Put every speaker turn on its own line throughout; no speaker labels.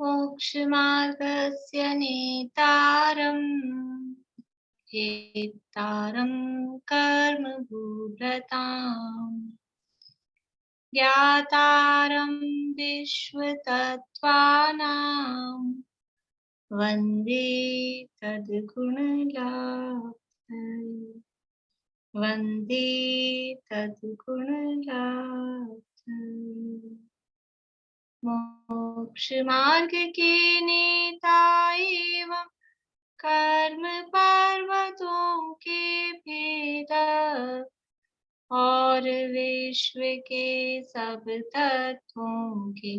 मोक्षमार्गस्य नेतारम् हेतारं कर्मभूभृताम् ज्ञातारं विश्वतत्त्वानां वन्दे तद्गुणलाभम् वन्दे तद्गुणलाभम्। मोक्षमार्ग के नेता एवं कर्म पर्वतों के भेदक और विश्व के सब तत्वों के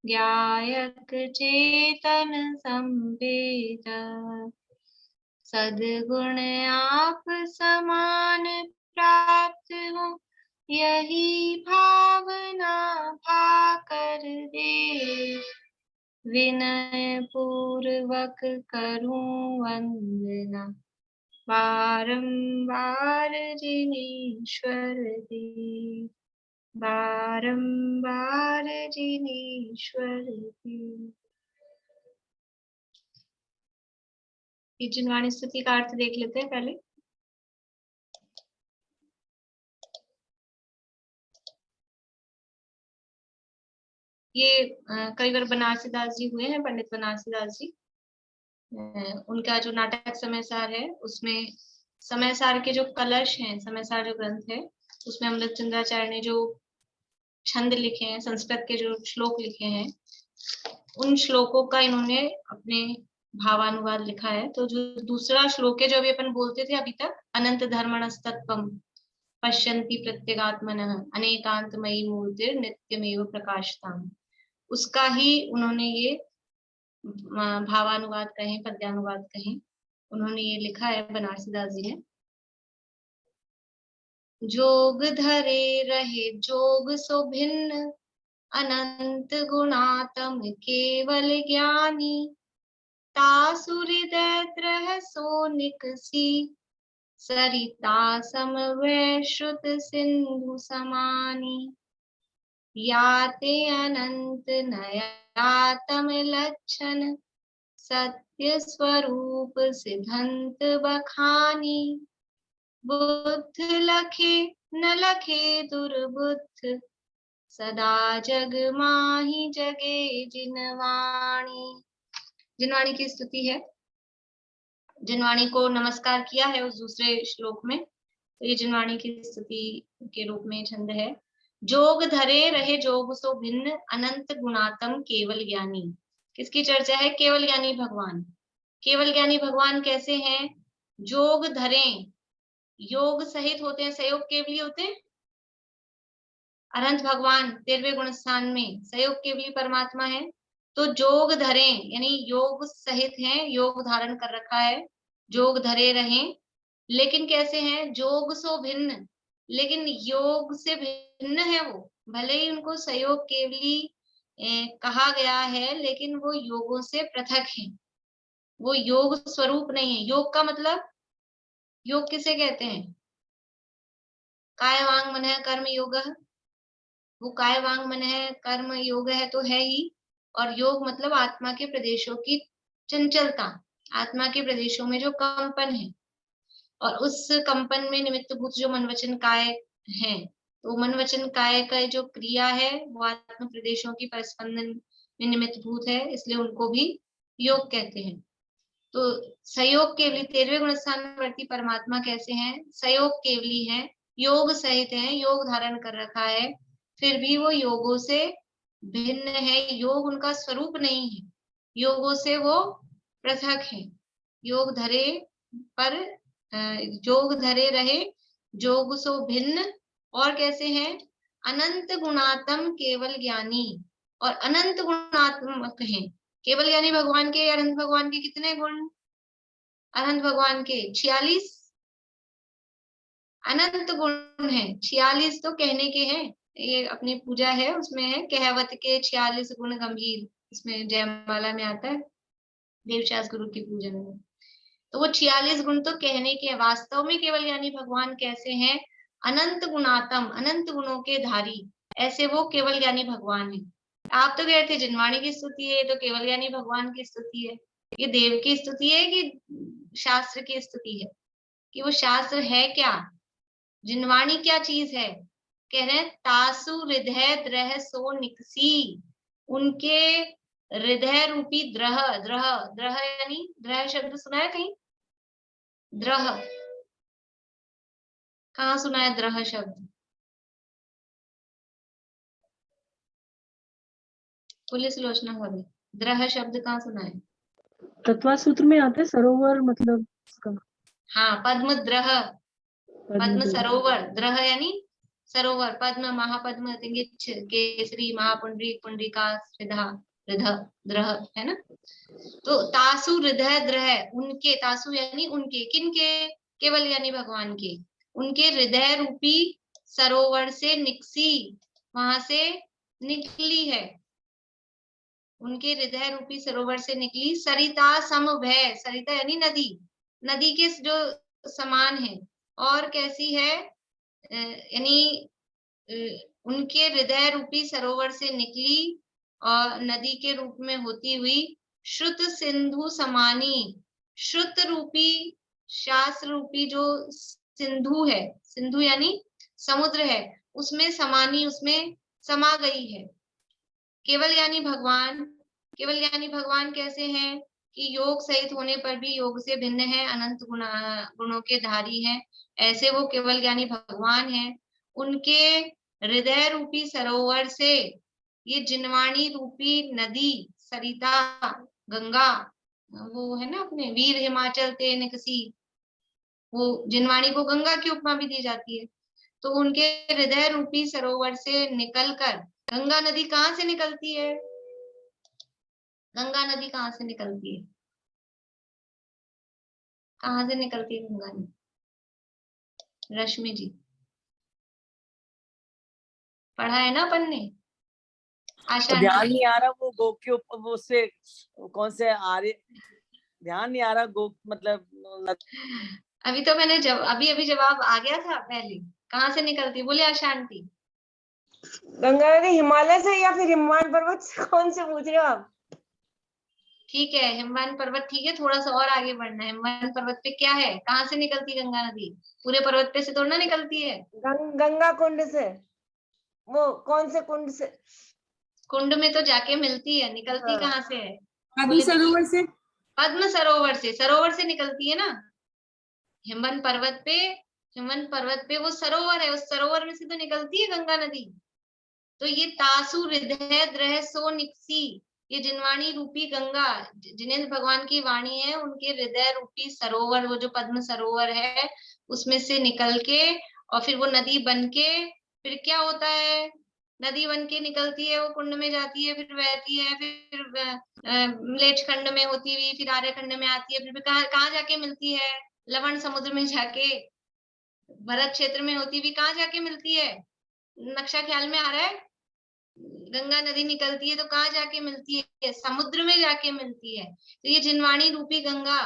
ज्ञायक चेतन संवेदक सद्गुण आप समान प्राप्त हो यही भावना भाकर दे विनय पूर्वक करूं वंदना बारंबार जिनेश्वर देव बारंबार जिनेश्वर देव। ये जिनवाणी स्तुति का अर्थ देख लेते हैं पहले। ये कई बार बनारसी दास जी हुए हैं, पंडित बनारसी दास जी। उनका जो नाटक समयसार है उसमें समयसार के जो कलश हैं, समयसार जो ग्रंथ है उसमें अमृत चंद्राचार्य ने जो छंद लिखे हैं, संस्कृत के जो श्लोक लिखे हैं, उन श्लोकों का इन्होंने अपने भावानुवाद लिखा है। तो जो दूसरा श्लोक है जो अभी अपन बोलते थे अभी तक, अनंत धर्मणस्तत्वम पश्यन्ति प्रत्यगात्मनः अनेकांतमयी मूर्तिर् नित्यमेव प्रकाशताम्, उसका ही उन्होंने ये भावानुवाद कहें, पद्यानुवाद कहें, उन्होंने ये लिखा है बनारसी दास जी ने। जोग धरे रहे जोग सो भिन्न अनंत गुणातम केवल ज्ञानी तासु हृदय त्रह सो निकसी सरिता समवै श्रुत सिंधु समानी याते अनंत नयातम लक्षण सत्य स्वरूप सिद्धंत बखानी बुद्ध लखे न लखे दुर्बुद्ध सदा जग माही जगे जिनवाणी। जिनवाणी की स्तुति है। जिनवाणी को नमस्कार किया है उस दूसरे श्लोक में, तो ये जिनवाणी की स्तुति के रूप में छंद है। जोग धरे रहे जोग सो भिन्न अनंत गुणातम केवल ज्ञानी। किसकी चर्चा है? केवल ज्ञानी भगवान। केवल ज्ञानी भगवान कैसे हैं? जोग धरे, योग सहित होते हैं, सहयोग केवली होते हैं। अनंत भगवान 13वें गुण स्थान में सहयोग केवली परमात्मा है। तो जोग धरे यानी योग सहित हैं, योग धारण कर रखा है, जोग धरे रहें। लेकिन कैसे हैं? जोग सो भिन्न, लेकिन योग से भिन्न है वो। भले ही उनको सहयोग केवली कहा गया है, लेकिन वो योगों से पृथक है, वो योग स्वरूप नहीं है। योग का मतलब, योग किसे कहते हैं? काय वांग मन कर्म योग, वो काय वांग मन कर्म योग है तो है ही। और योग मतलब आत्मा के प्रदेशों की चंचलता, आत्मा के प्रदेशों में जो कंपन है, और उस कंपन में निमित्त भूत जो मन वचन काय है, तो मन वचन काय का जो क्रिया है वो आत्म प्रदेशों की परस्पंदन में निमित्त भूत है, इसलिए उनको भी योग कहते हैं। तो सहयोग केवली 13वें गुण स्थान में वर्ती परमात्मा कैसे हैं? सहयोग केवली है, योग सहित है, योग धारण कर रखा है, फिर भी वो योगों से भिन्न है। योग उनका स्वरूप नहीं है, योगों से वो पृथक है। योग धरे पर जोग धरे रहे जोग सो भिन्न, और कैसे हैं? अनंत गुणात्म केवल ज्ञानी, और अनंत गुणात्मक हैं। केवल ज्ञानी भगवान के, अनंत भगवान के कितने गुण? अनंत भगवान के 46 अनंत गुण है। 46 तो कहने के हैं, ये अपनी पूजा है उसमें है कहवत के 46 गुण गंभीर, इसमें जयमाला में आता है देवशास गुरु की पूजन में। तो वो 46 गुण तो कहने के, वास्तव में केवल ज्ञानी भगवान कैसे हैं? अनंत गुणातम, अनंत गुणों के धारी, ऐसे वो केवल ज्ञानी भगवान है। आप तो कह रहे थे जिनवाणी की स्तुति है, तो केवल ज्ञानी भगवान की स्तुति है। ये देव की स्तुति है कि शास्त्र की स्तुति है, कि वो शास्त्र है क्या, जिनवाणी क्या चीज है। कह रहे हैं तासु हृदय द्रह सो निकसी, उनके हृदय रूपी द्रह, द्रह द्रह यानी द्रह शब्द सुना है कहीं? द्रह कहाँ सुना है द्रह शब्द? पुलिस लोचना भाभी, द्रह शब्द कहाँ सुना है?
तत्वा सूत्र में आता है सरोवर, मतलब उसका।
हाँ, पद्म द्रह, पद्म
पद्म
सरोवर, द्रह यानी सरोवर, पद्म महापद्म तिंगिच्छ केसरी महापुंडरी पुंडरीका स्विधा हृदय द्रह, है ना। तो तासु हृदय द्रह, उनके, तासु यानी उनके, किनके? केवल यानी भगवान के, उनके हृदय रूपी सरोवर से निकसी, वहां से निकली है, उनके हृदय रूपी सरोवर से निकली सरिता समभय, सरिता यानी नदी, नदी के जो समान है। और कैसी है? यानी उनके हृदय रूपी सरोवर से निकली और नदी के रूप में होती हुई श्रुत सिंधु समानी, श्रुत रूपी, शास्त्र रूपी जो सिंधु है, सिंधु यानी समुद्र है, उसमें समानी, उसमें समा गई है। केवल यानी भगवान, केवल यानी भगवान कैसे हैं कि योग सहित होने पर भी योग से भिन्न है, अनंत गुणों के धारी हैं, ऐसे वो केवल ज्ञानी भगवान हैं। उनके हृदय रूपी सरोवर से ये जिनवाणी रूपी नदी सरिता, गंगा, वो है ना अपने वीर हिमाचल ते निकसी, वो जिनवाणी को गंगा की उपमा भी दी जाती है। तो उनके हृदय रूपी सरोवर से निकलकर, गंगा नदी कहाँ से निकलती है? गंगा नदी कहाँ से निकलती है? कहाँ से निकलती है गंगा नदी? रश्मि जी, पढ़ा है ना अपन ने? आशा
ध्यान
आंटी,
नहीं आ रहा वो गो के ऊपर, वो से कौन से आर्य, ध्यान नहीं आ रहा गो, मतलब
अभी तो मैंने अभी अभी जवाब आ गया था पहले, कहाँ से निकलती है बोले आशा आंटी?
गंगा नदी हिमालय से या फिर हिमवान पर्वत से, कौन से पूछ रहे हो आप?
ठीक है, हिमवान पर्वत, ठीक है, थोड़ा सा और आगे बढ़ना है। हिमवान पर्वत पे क्या है, कहाँ से निकलती गंगा नदी? पूरे पर्वत पे से थोड़ा ना निकलती है।
गंगा कुंड से, वो कौन से कुंड से?
कुंड में तो जाके मिलती है, निकलती कहाँ से है?
पद्म सरोवर से।
पद्म सरोवर से, सरोवर से निकलती है ना। हिमवन पर्वत पे, हिमवन पर्वत पे वो सरोवर है, उस सरोवर में से तो निकलती है गंगा नदी। तो ये तासु हृदय द्रह सो निकसी, ये जिनवाणी रूपी गंगा, जिनेन्द्र भगवान की वाणी है, उनके हृदय रूपी सरोवर, वो जो पद्म सरोवर है, उसमें से निकल के और फिर वो नदी बन के, फिर क्या होता है? नदी बन के निकलती है, वो कुंड में जाती है, फिर बहती है, फिर मलेच्छ खंड में होती हुई फिर आर्य खंड में आती है, फिर कहाँ जाके मिलती है? लवण समुद्र में जाके, भरत क्षेत्र में होती हुई कहाँ जाके मिलती है? नक्शा ख्याल में आ रहा है? गंगा नदी निकलती है तो कहाँ जाके मिलती है? समुद्र में जाके मिलती है। तो ये जिनवाणी रूपी गंगा,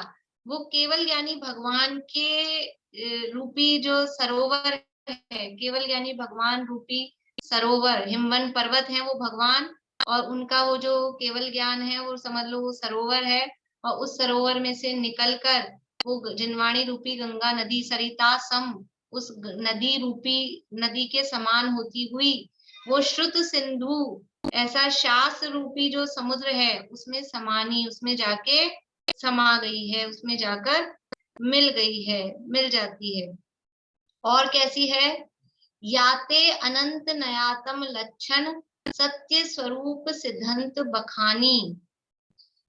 वो केवल ज्ञानी भगवान के रूपी जो सरोवर है, केवल ज्ञानी भगवान रूपी सरोवर, हिमवन पर्वत है वो भगवान, और उनका वो जो केवल ज्ञान है वो समझ लो वो सरोवर है। और उस सरोवर में से निकलकर वो जिनवाणी रूपी गंगा नदी सरिता सम, उस नदी रूपी नदी के समान होती हुई वो श्रुत सिंधु, ऐसा शास्त्र रूपी जो समुद्र है उसमें समानी, उसमें जाके समा गई है, उसमें जाकर मिल गई है, मिल जाती है। और कैसी है? याते अनंत नयातम लक्षण सत्य स्वरूप सिद्धांत बखानी।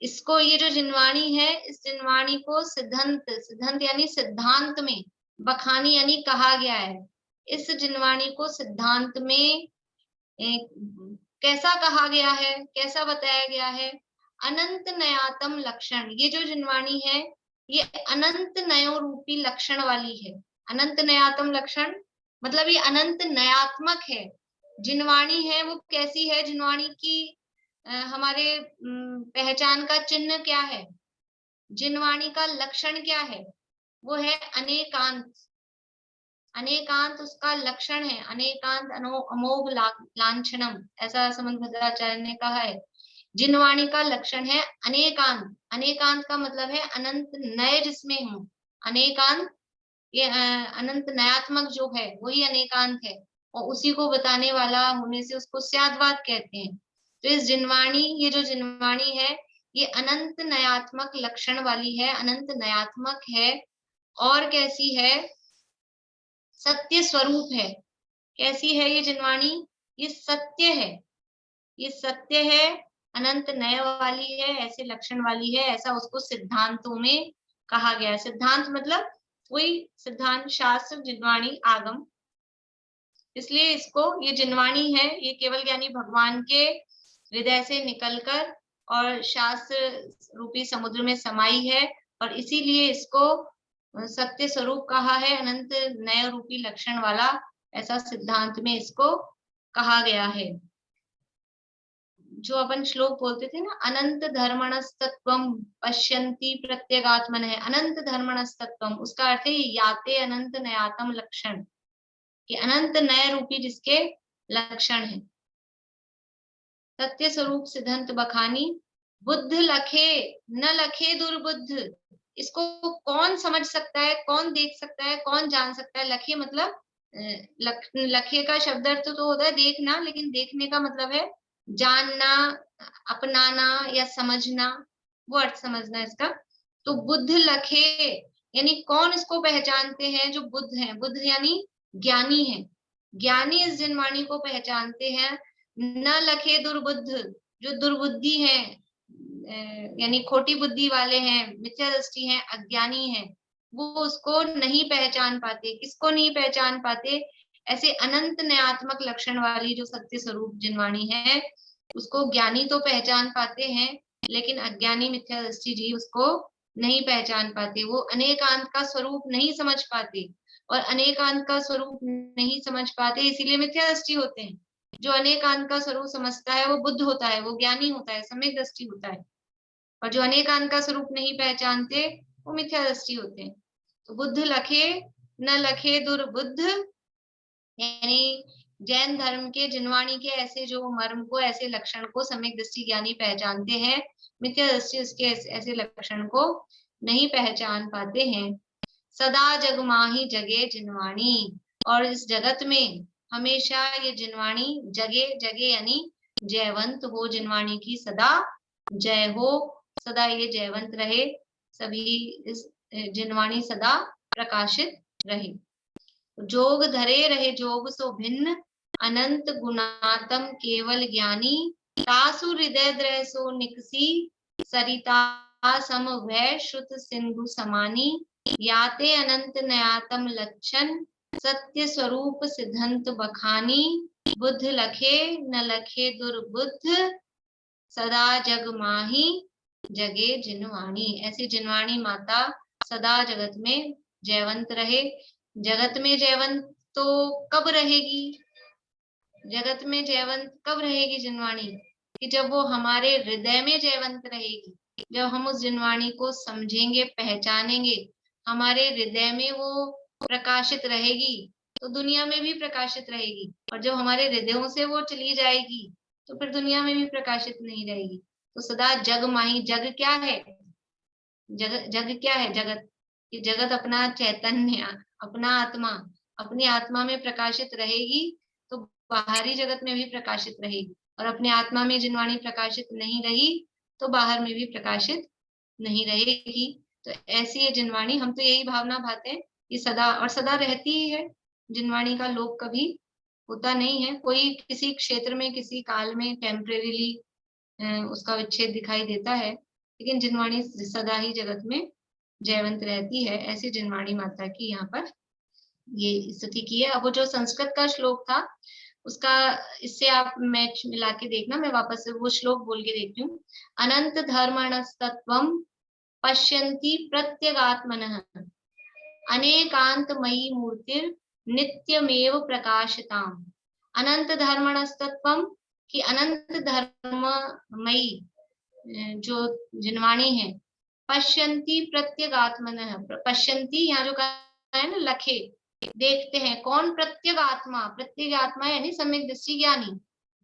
इसको, ये जो जिनवाणी है, इस जिनवाणी को सिद्धांत, सिद्धांत यानी सिद्धांत में, बखानी यानी कहा गया है। इस जिनवाणी को सिद्धांत में कैसा कहा गया है, कैसा बताया गया है? अनंत नयातम लक्षण, ये जो जिनवाणी है ये अनंत नयो रूपी लक्षण वाली है। अनंत नयातम लक्षण मतलब ये अनंत नयात्मक है। जिनवाणी है वो कैसी है? जिनवाणी की हमारे पहचान का चिन्ह क्या है? जिनवाणी का लक्षण क्या है? वो है अनेकांत, अनेकांत उसका लक्षण है, अनेकांत अमोघ लांछनम, ऐसा समन्वयाचार्य ने कहा है। जिनवाणी का लक्षण है अनेकांत। अनेकांत का मतलब है अनंत नय जिसमें हूँ। अनेकांत ये अनंत नयात्मक जो है वही अनेकांत है, और उसी को बताने वाला होने से उसको स्याद्वाद कहते हैं। तो इस जिनवाणी, ये जो जिनवाणी है ये अनंत नयात्मक लक्षण वाली है, अनंत नयात्मक है। और कैसी है? सत्य स्वरूप है। कैसी है ये जिनवाणी? ये सत्य है, ये सत्य है, अनंत नय वाली है, ऐसे लक्षण वाली है, ऐसा उसको सिद्धांतों में कहा गया है। सिद्धांत मतलब वही सिद्धांत, शास्त्र, जिनवाणी, आगम। इसलिए इसको, ये जिनवाणी है, ये केवल ज्ञानी भगवान के हृदय से निकलकर और शास्त्र रूपी समुद्र में समाई है, और इसीलिए इसको सत्य स्वरूप कहा है, अनंत नय रूपी लक्षण वाला, ऐसा सिद्धांत में इसको कहा गया है। जो अपन श्लोक बोलते थे ना, अनंत धर्मणस्तत्वम पश्यन्ति प्रत्यगात्मन है, अनंत धर्मणस्तत्वम, उसका अर्थ है याते अनंत नयातम लक्षण, कि अनंत नय रूपी जिसके लक्षण है। सत्य स्वरूप सिद्धांत बखानी, बुद्ध लखे न लखे दुर्बुद्ध। इसको कौन समझ सकता है, कौन देख सकता है, कौन जान सकता है? लखे मतलब लखे का शब्द अर्थ तो होता है देखना, लेकिन देखने का मतलब है जानना, अपनाना या समझना, वो अर्थ समझना इसका। तो बुद्ध लखे यानी कौन इसको पहचानते हैं? जो बुद्ध हैं, बुद्ध यानी ज्ञानी है, ज्ञानी इस जिनवाणी को पहचानते हैं। न लखे दुर्बुद्ध, जो दुर्बुद्धि है यानी खोटी बुद्धि वाले हैं, मिथ्या दृष्टि हैं, अज्ञानी हैं, वो उसको नहीं पहचान पाते। किसको नहीं पहचान पाते? ऐसे अनंत नयात्मक लक्षण वाली जो सत्य स्वरूप जिनवाणी है, उसको ज्ञानी तो पहचान पाते हैं, लेकिन अज्ञानी मिथ्या दृष्टि जी उसको नहीं पहचान पाते। वो अनेकांत का स्वरूप नहीं समझ पाते, और अनेकांत का स्वरूप नहीं समझ पाते इसीलिए मिथ्या दृष्टि होते हैं। जो अनेकांत का स्वरूप समझता है वो बुद्ध होता है, वो ज्ञानी होता है, सम्यक दृष्टि होता है। और जो अनेकांत का स्वरूप नहीं पहचानते वो मिथ्या दृष्टि होते हैं। तो बुद्ध लखे न लखे दुर्बुद्ध, यानी जैन धर्म के जिनवाणी के ऐसे जो मर्म को, ऐसे लक्षण को सम्यक दृष्टि ज्ञानी पहचानते हैं, मिथ्या दृष्टि उसके ऐसे लक्षण को नहीं पहचान पाते हैं। सदा जग माही जगे जिनवाणी, और इस जगत में हमेशा ये जिनवाणी जगे, जगे यानी जयवंत हो, जिनवाणी की सदा जय हो, सदा ये जयवंत रहे, सभी इस जिनवाणी सदा प्रकाशित रहे। जोग धरे रहे जोग सो भिन्न, अनंत गुणातम केवल ज्ञानी, तासु हृदय द्रह सो निकसी, सरिता सम भय श्रुत सिंधु समानी, याते अनंत नयातम लक्षण, सत्य स्वरूप सिद्धांत बखानी, बुद्ध लखे न लखे दुर्बुद्ध, सदा जग माही जगे जिनवाणी। ऐसी जिनवाणी माता सदा जगत में जयवंत रहे। जगत में जयवंत तो कब रहेगी? जगत में जयवंत कब रहेगी जिनवाणी? कि जब वो हमारे हृदय में जयवंत रहेगी, जब हम उस जिनवाणी को समझेंगे, पहचानेंगे, हमारे हृदय में वो प्रकाशित रहेगी, तो दुनिया में भी प्रकाशित रहेगी। और जब हमारे हृदयों से वो चली जाएगी तो फिर दुनिया में भी प्रकाशित नहीं रहेगी। तो सदा जग माही, जग क्या है? जग, जग क्या है? जगत, कि जगत अपना चैतन्य, अपना आत्मा, अपनी आत्मा में प्रकाशित रहेगी तो बाहरी जगत में भी प्रकाशित रहेगी, और अपने आत्मा में जिनवाणी प्रकाशित नहीं रही तो बाहर में भी प्रकाशित नहीं रहेगी। तो ऐसी है जिनवाणी। हम तो यही भावना भाते हैं कि सदा, और सदा रहती ही है जिनवाणी का लोप कभी होता नहीं है। कोई किसी क्षेत्र में, किसी काल में टेम्परेरीली उसका विच्छेद दिखाई देता है, लेकिन जिनवाणी सदा ही जगत में जयवंत रहती है। ऐसी जिनवाणी माता की यहाँ पर ये स्तुति की है। अब वो जो संस्कृत का श्लोक था उसका इससे आप मैच मिला के देखना, मैं वापस से वो श्लोक बोल के देखती हूँ। अनंत धर्मणस्तत्वम पश्यन्ति प्रत्यगात्मनः, अनेकांतमयी मूर्तिर् नित्यमेव प्रकाशिताम्। अनंत धर्मणस्तत्वम, कि अनंत धर्ममयी जो जिनवाणी है, पश्यन्ति प्रत्यगात्मनः, पश्यन्ति यहाँ जो कहा है ना लखे, देखते हैं। कौन? प्रत्येक आत्मा। प्रत्येक आत्मा यानी सम्यक दृष्टि ज्ञानी।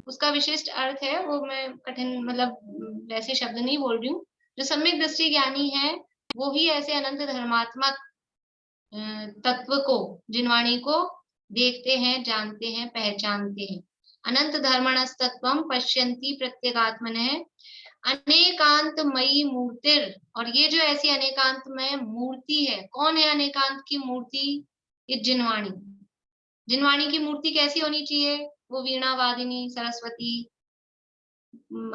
उसका विशिष्ट अर्थ है, वो मैं कठिन मतलब वैसे शब्द नहीं बोल रही हूँ। जो सम्यक दृष्टि ज्ञानी है वो ही ऐसे अनंत धर्मात्मक तत्व को, जिनवाणी को देखते हैं, जानते हैं, पहचानते हैं। अनंत धर्मणस्तत्वम पश्यन्ति प्रत्येगात्मनः अनेकांतमयी मूर्तिर। और ये जो ऐसी अनेकांतमय मूर्ति है, कौन है अनेकांत की मूर्ति? ये जिनवाणी। जिनवाणी की मूर्ति कैसी होनी चाहिए? वो वीणा वादिनी सरस्वती,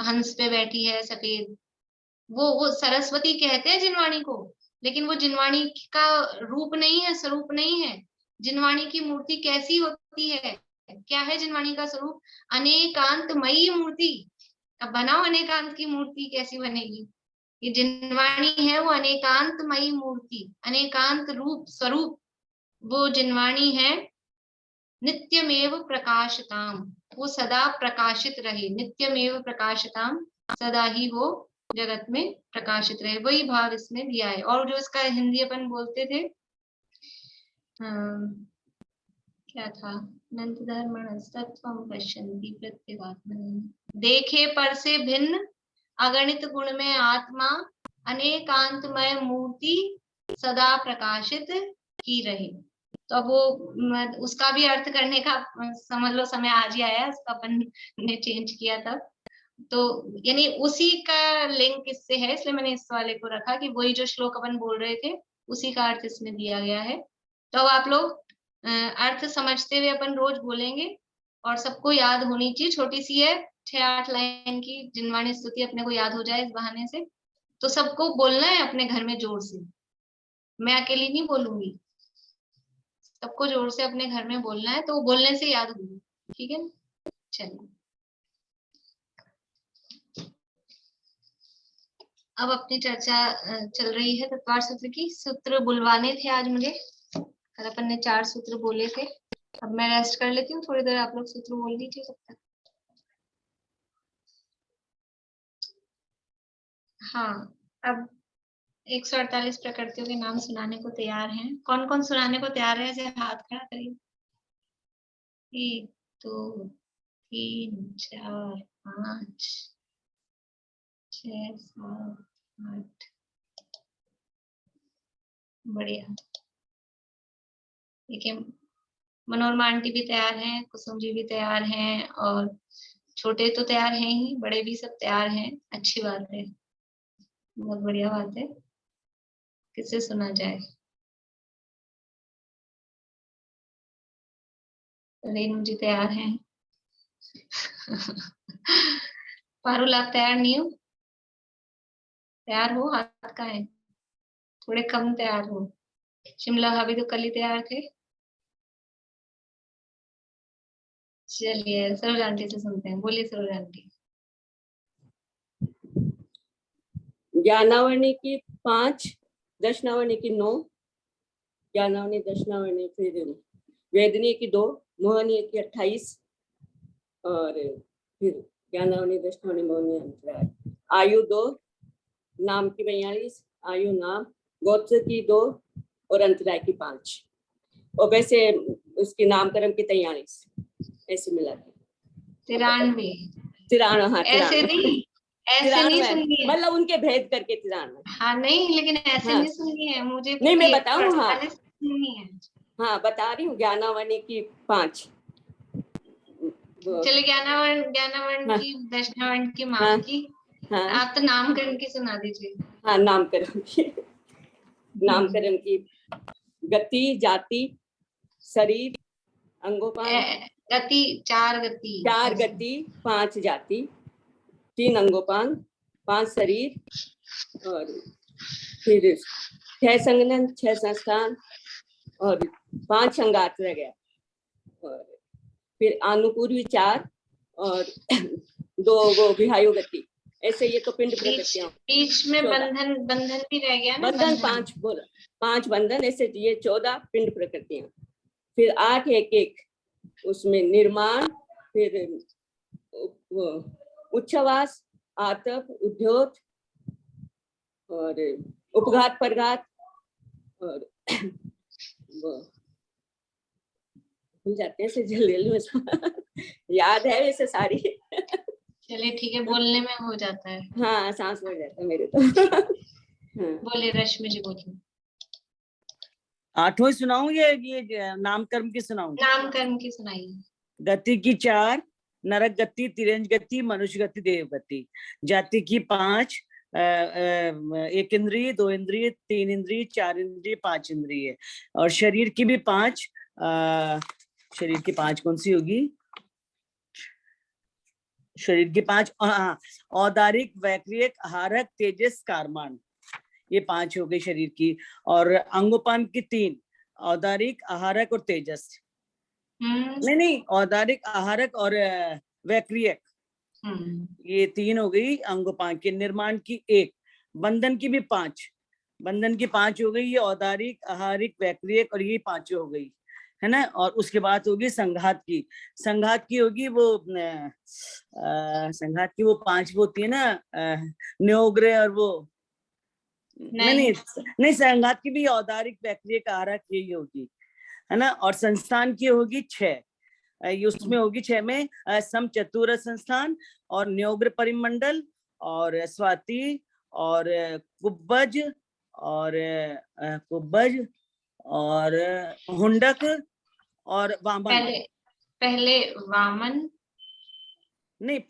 हंस पे बैठी है सफेद, वो सरस्वती कहते हैं जिनवाणी को, लेकिन वो जिनवाणी का रूप नहीं है, स्वरूप नहीं है। जिनवाणी की मूर्ति कैसी होती है? क्या है जिनवाणी का स्वरूप? अनेकांतमयी मूर्ति। अब बनाओ अनेकांत की मूर्ति कैसी बनेगी? ये जिनवाणी है वो अनेकांतमयी मूर्ति, अनेकांत रूप स्वरूप वो जिनवाणी है। नित्यमेव प्रकाशताम, वो सदा प्रकाशित रहे। नित्यमेव प्रकाशताम, सदा ही वो जगत में प्रकाशित रहे, वही भाव इसमें दिया है। और जो इसका हिंदी अपन बोलते थे क्या था? अनंत धर्मणस्तत्वं पश्यन्ति प्रत्यगात्मनि। देखे पर से भिन्न अगणित गुण में आत्मा अनेकांतमय मूर्ति सदा प्रकाशित की रहे। तो अब वो उसका भी अर्थ करने का समझ लो समय आज ही आया, उसका अपन ने चेंज किया था। तो यानी उसी का लिंक इससे है, इसलिए मैंने इस वाले को रखा कि वही जो श्लोक अपन बोल रहे थे उसी का अर्थ इसमें दिया गया है। तो अब आप लोग अर्थ समझते हुए अपन रोज बोलेंगे और सबको याद होनी चाहिए। छोटी सी है, 6-8 लाइन की जिनवाणी स्तुति, अपने को याद हो जाए इस बहाने से। तो सबको बोलना है अपने घर में जोर से, मैं अकेली नहीं बोलूंगी, सबको जोर से अपने घर में बोलना है, तो वो बोलने से याद होगी। ठीक है, चलिए अब अपनी चर्चा चल रही है तत्वार सूत्र की। सूत्र बुलवाने थे आज मुझे, कल अपन ने 4 सूत्र बोले थे। अब मैं रेस्ट कर लेती हूँ थोड़ी देर, आप लोग सूत्र बोल लीजिए तब तक। हाँ, अब 148 प्रकृतियों के नाम सुनाने को तैयार हैं। कौन कौन सुनाने को तैयार है? ऐसे हाथ खड़ा करिए। 1 2 3 4 5 6 7 8। बढ़िया। देखिए मनोरमा आंटी भी तैयार हैं, कुसुम जी भी तैयार हैं, और छोटे तो तैयार हैं ही, बड़े भी सब तैयार हैं। अच्छी बात है, बहुत बढ़िया बात है। किससे सुना जाए? रेनू जी तैयार हैं। पारुल आप तैयार नहीं हो? तैयार हो? हाथ का है, थोड़े कम तैयार हो। शिमला भाभी तो कल ही तैयार थे। चलिए सरोज आंटी से सुनते हैं, बोलिए सरोज आंटी।
ज्ञानावरणी की 5, दशनावरणी की 9, ज्ञानावरणी दशनावरणी, फिर वेदनीय की 2, मोहनीय की 28, और फिर ज्ञानावरणी दशनावरणी मोहनीय अंतराय। आयु 2, नाम की 42, आयु नाम, गोत्र की 2 और अंतराय की 5। और वैसे उसकी नामकरण की 43, ऐसे मिला के
93।
93। हाँ,
ऐसे नहीं, ऐसे नहीं
93,
सुननी है।
मतलब उनके भेद करके 93।
हाँ नहीं, लेकिन ऐसे
हाँ।
नहीं सुननी है मुझे,
नहीं, मैं बताऊं? हाँ,
148 सुननी है।
हाँ बता रही हूँ। ज्ञानावरणी की 5,
चलिए ज्ञानावरण
हाँ,
की, दशनावरण की माफ
हाँ,
की,
हाँ,
आप तो नामकरण की सुना दीजिए।
हाँ, नामकरण की। नामकरण की गति, जाति, शरीर, अंगोपांग,
गति 4 गति,
4 गति, 5 जाति, 3 अंगोपांग, 5 शरीर, और फिर 6 संगठन, 6 संस्थान, और 5 संगात रह गया, और फिर अनुपूर्वी 4, और 2 वो विहायु गति। ऐसे ये तो पिंड प्रकृतियां।
बीच में
14
बंधन भी रह गया ना।
बंधन 5 बोला, 5 बंधन, ऐसे ये 14 पिंड प्रकृतियां। फिर 8 एक उसमें निर्माण, फिर उच्छवास, आतप, उद्योत, और उपघात, परघात, और भूल जाते हैं ऐसे जल्दी जल्दी में। याद है वैसे सारी।
चलिए ठीक है, बोलने में हो जाता है।
हाँ सांस बढ़ जाता है मेरे तो। हाँ।
बोलिए रश्मि जी, बोलिए।
8वां सुनाऊं या ये नाम कर्म की सुनाऊं?
नाम कर्म की सुनाइए।
गति की 4, नरक गति, तिरंज गति, मनुष्य गति, देव गति। जाति की 5, 1 इंद्रिय, 2 इंद्रिय, 3 इंद्रिय, 4 इंद्रिय, 5 इंद्रिय। और शरीर की भी 5। शरीर की 5 कौन सी होगी? शरीर की 5 औदारिक, वैक्रियक, आहारक, तेजस, कारमान, ये 5 हो गई शरीर की। और अंगोपान की 3, औदारिक, आहारक और तेजस। नहीं, औदारिक, आहारक और वैक्रियक, ये 3 हो गई अंगोपान की। निर्माण की 1, बंधन की भी 5, बंधन की 5 हो गई। ये औदारिक, आहारिक, वैक्रियक और ये 5 हो गई, है ना। और उसके बाद होगी संघात की। संघात की होगी वो संघात की वो 5 वो होती है ना, न्योग्र और वो नहीं संघात की भी औदारिक, वैक्रियक, आहारक यही होगी, है ना। और संस्थान की होगी 6, ये उसमें होगी 6 में सम चतुर संस्थान और न्योग्र परिमंडल और स्वाति और कुब्बज और हुंडक और वामन।
पहले वामन,
नहीं,
पहले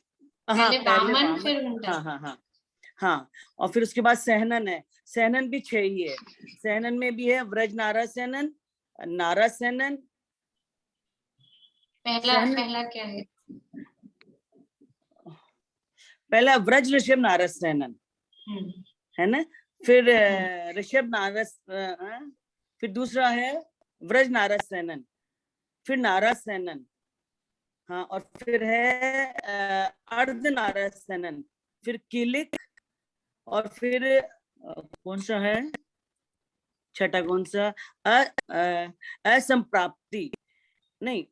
पहले
वामन
वामन,
फिर हुंडक।
हाँ। और फिर उसके बाद सहनन है। सहनन भी 6 ही है। सहनन में भी है व्रज नारा सहनन, नारा सहनन।
पहला क्या है?
पहला व्रज ऋषभ नारद सहनन, है ना। फिर ऋषभ नारद, फिर दूसरा है व्रज नारद सहनन, फिर नारद सहनन, हाँ। और फिर है अर्ध नारद सहनन, फिर किलिक, और फिर कौन सा है छठा, कौन सा? असंप्राप्ति, नहीं,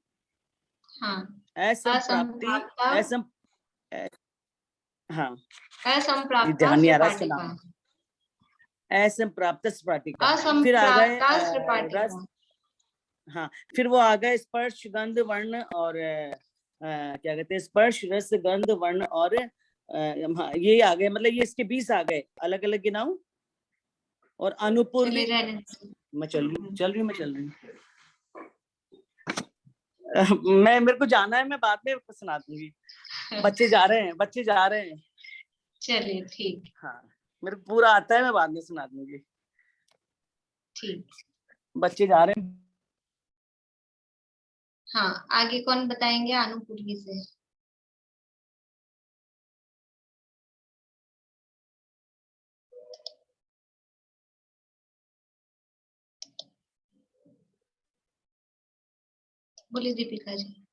असंप्राप्ति, हाँ,
असंप्राप्त
ध्यान नहीं आ रहा इसका
स्फटिका।
नाम। असंप्राप्त स्फटिका। फिर आ गए हाँ, फिर वो आ गए स्पर्श, गंध, वर्ण और क्या कहते हैं, स्पर्श, रस, गंध, वर्ण और ये आ गए, मतलब ये इसके 20 आ गए, अलग अलग गिनाऊं। और अनुपूर्वी, मैं चल रही मैं मेरे को जाना है, मैं बाद में सुना दूंगी। बच्चे जा रहे हैं।
चलिए ठीक।
हाँ, मेरे को पूरा आता है, मैं बाद में सुना दूंगी।
ठीक,
बच्चे जा रहे हैं।
हाँ, आगे कौन बताएंगे? अनुपूर्वी से। बोलिए दीपिका जी।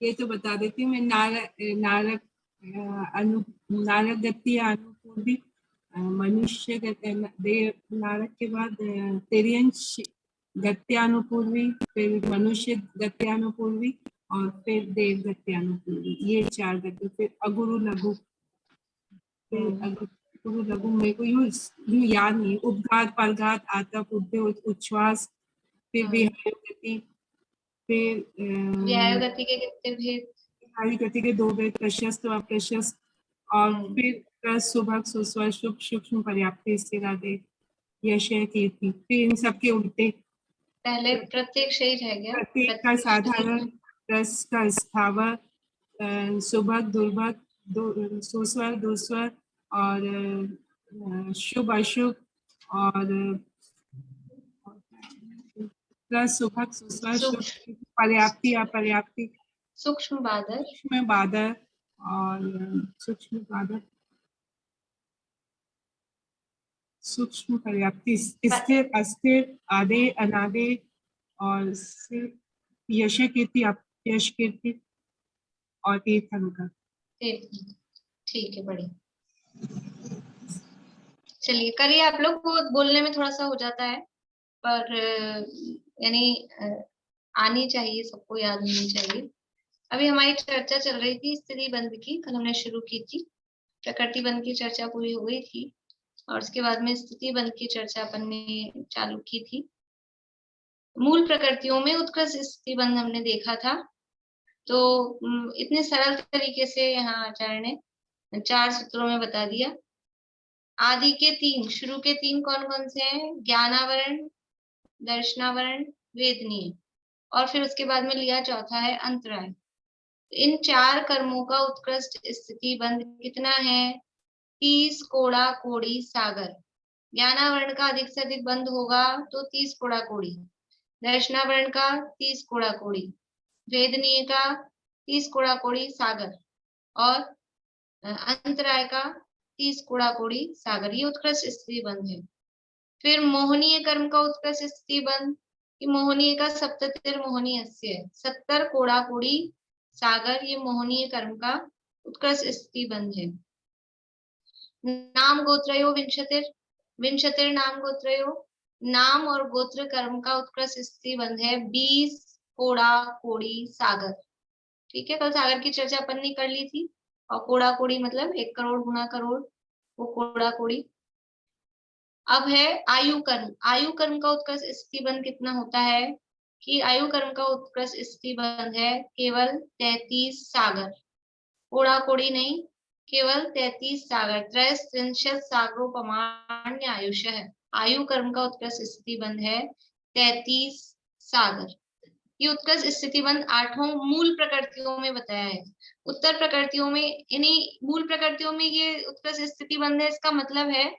ये तो बता देती हूँ मैं। नारक गति अनुपूर्वी, मनुष्य देव, नारक के बाद तिर्यंश गत्यानुपूर्वी, फिर मनुष्य गत्यानुपूर्वी और फिर देव गत्यानुपूर्वी, ये 4 गति। फिर अगुरु लघु, गुरु लघु मेरे को यूं याद नहीं। उपघात, परघात, आतप, उच्छ्वास, फिर विहाय गति, फिर
विहाय गति के कितने भेद?
विहाय गति के 2 भेद, प्रशस्त और अप्रशस्त। और फिर रस, सुभग, सुस्वर, सूक्ष्म, पर्याप्ति, स्थिर, आदि, यशय, कीर्ति। फिर इन सबके उल्टे।
पहले प्रत्येक सही रह गया।
प्रत्येक का साधारण, रस का स्थावर, सुभग, दुर्भग, सुस्वर, दुस्वर और शुभ, अशुभ, और रस, सुभग, सुस्वर, पर्याप्ति, अपर्याप्ति,
सूक्ष्म बादर,
और सूक्ष्म पर्याप्ति, स्थिर, अस्थिर, आदे, अनादे, और यश, कीर्ति, अपयश, कीर्ति, और तीर्थंकर।
ठीक है, बढ़िया। चलिए करिए आप लोग को। बोलने में थोड़ा सा हो जाता है, पर यानी आनी चाहिए, सबको याद होनी चाहिए। अभी हमारी चर्चा चल रही थी स्थिति बंध की, कल हमने शुरू की थी। प्रकृति बंध की चर्चा पूरी हो गई थी और उसके बाद में स्थिति बंध की चर्चा अपन ने चालू की थी। मूल प्रकृतियों में उत्कृष्ट स्थिति बंध हमने देखा था। तो इतने सरल तरीके से यहाँ आचार्य ने 4 सूत्रों में बता दिया। आदि के 3, शुरू के 3 कौन कौन से हैं? ज्ञानावरण, दर्शनावरण, वेदनीय, और फिर उसके बाद में लिया चौथा है अंतराय। इन 4 कर्मों का उत्कृष्ट स्थिति बंध कितना है? 30 कोड़ा कोड़ी सागर। ज्ञानावरण का अधिक से अधिक बंध होगा तो 30 कोड़ा कोड़ी, दर्शनावरण का 30 कोड़ा कोड़ी, वेदनीय का 30 कोड़ा कोड़ी सागर, और अंतराय का 30 कोड़ा कोड़ी सागर। ये उत्कृष्ट स्थिति बंध है। फिर मोहनीय कर्म का उत्कृष्ट स्थिति बंध, कि मोहनीय का सप्ततिर मोहनीयस्य है, 70 कोड़ा कोड़ी सागर, ये मोहनीय कर्म का उत्कृष्ट स्थिति बंध है। नाम गोत्रयो विंशतिर, विंशतिर नाम गोत्रयो, नाम और गोत्र कर्म का उत्कृष्ट स्थिति बंध है 20 कोड़ा कोड़ी सागर। ठीक है, कल सागर की चर्चा अपन ने कर ली थी, और कोड़ा कोड़ी मतलब 1 करोड़ गुना करोड़, वो कोड़ा कोड़ी। अब है आयु कर्म। आयु कर्म का उत्कृष्ट स्थिति बंध कितना होता है? कि आयु कर्म का उत्कृष्ट स्थिति बंध है केवल 33 सागर, कोड़ा कोड़ी नहीं, केवल 33 सागर। 33 सागरोपमान्य आयुष है। आयु कर्म का उत्कृष्ट स्थिति बंध है 33 सागर। ये उत्कृष्ट स्थिति बंध 8 मूल प्रकृतियों में बताया है। उत्तर प्रकृतियों में, इन्हीं मूल प्रकृतियों में ये उत्कृष्ट स्थिति बंध है। इसका मतलब है